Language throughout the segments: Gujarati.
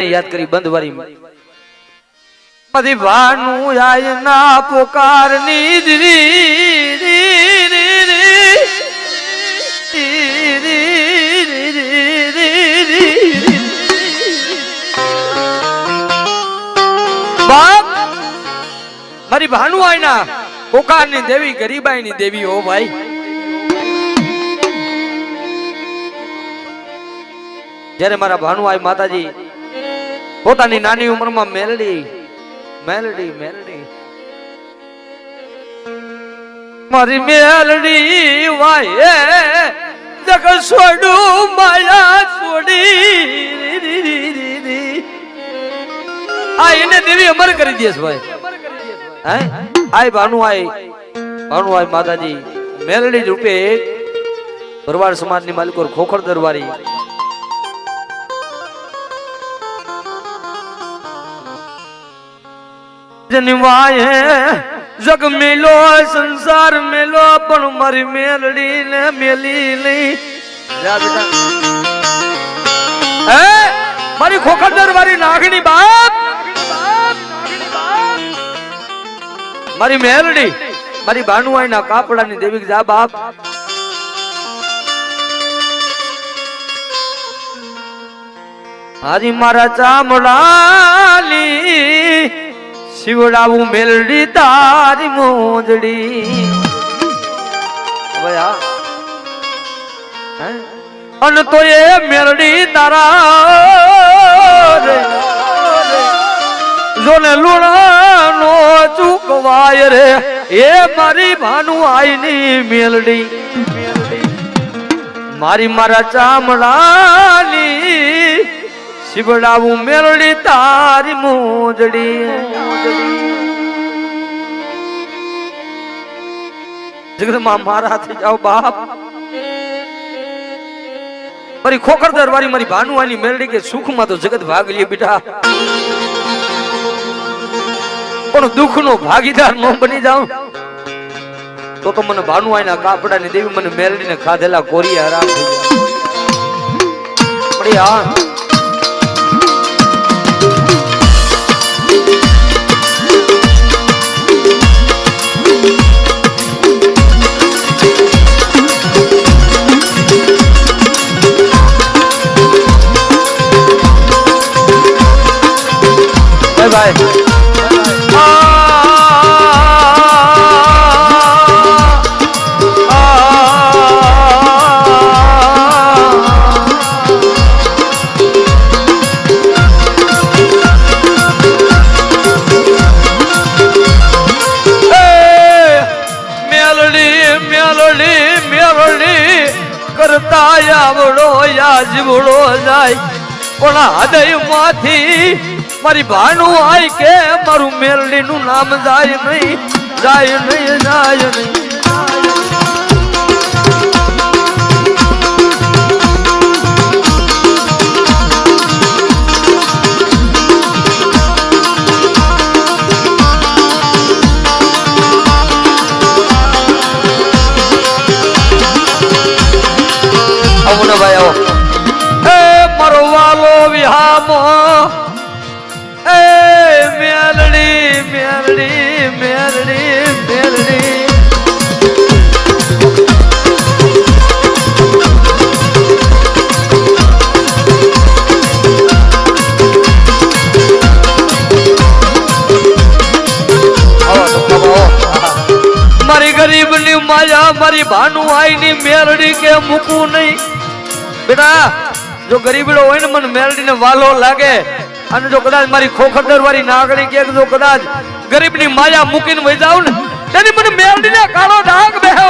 યાદ કરી બંધવારી બધી ભાનું આય ના પોકાર ની બાપ મારી ભાનું આય ના પોકાર ની દેવી ગરીબાઈ ની દેવી હો ભાઈ। જ્યારે મારા ભાનું આય માતાજી પોતાની નાની ઉંમરમાં મેલડી મેલડી મેલડી મારી મેલડી વાય જગ છોડું માયા છોડી આ એને દેવી અમર કરી દેસ ભાઈ હે આય ભાનું આય માતાજી મેલડી રૂપે ભરવાડ સમાજની માલિકો ખોખર દરબારી જનવાય જગ મેલો સંસાર મેલો પણ મારી મેલડી ને મેલી નહીં હે મારી ખોખરદર વાળી નાગણી બાપ મારી મેલડી મારી ભાનુઆઈ ના કાપડાની દેવી જા બાપ હારી મારા ચામડાની શિવડાવું મેલડી તારી મોજડી અન તો એ મેલડી તારા જોને લુણા નો ચૂકવાય રે એ મારી ભાનું આઈની મેલડી મારી મારા ચામડાની શિવડાવું મેલડી તારી મોજડી જગતમાં મારા થઈ જાઓ બાપ મારી ખોખર દરબારી મારી ભાનુઆની મેલડી કે સુખમાં તો જગત ભાગ લે બેટા પણ દુઃખનો ભાગીદાર ન બની જાઉં તો મને ભાનુઆઈના કાપડાની દેવી મને મેલડીને ખાધેલા કોરી હરામ થઈ જાય પણ ભાઈ કરતા આવડો યાજવડો જાય પણ હૃદય માંથી મારી ભાનું આય કે મારું મેલડી નું નામ જાય નહીં જાય નહીં જાય નહીં આવો ને ભાઈ આવો એ મારો વાલો વિહામો એ મેલડી મેલડી મેલડી મેલડી મારી ગરીબની માયા મારી ભાનુઆઈની મેલડી કે મૂકું નહીં બેટા જો ગરીબડો હોય ને મને મેલડીને વાલો લાગે અને જો કદાચ મારી ખોખરદર વાળી નાગણી કે જો કદાચ ગરીબની માયા મૂકીને વહી જાવ ને તેની મને મેલડીને કાળો ડાઘ બેહો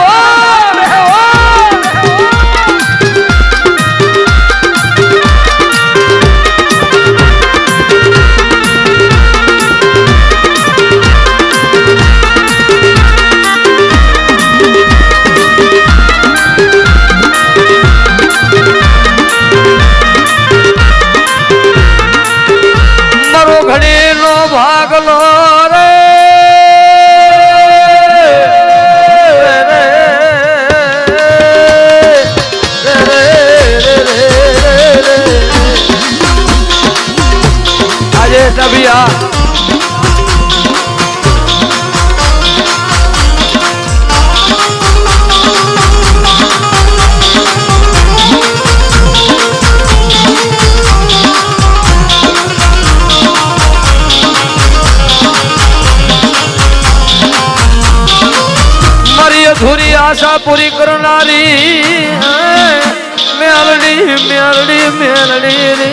ઘડીનો ભાગલો રે બેટા ભૈયા अधूरी आशा पूरी करनारी मेलड़ी मेलड़ी मेलड़ी रे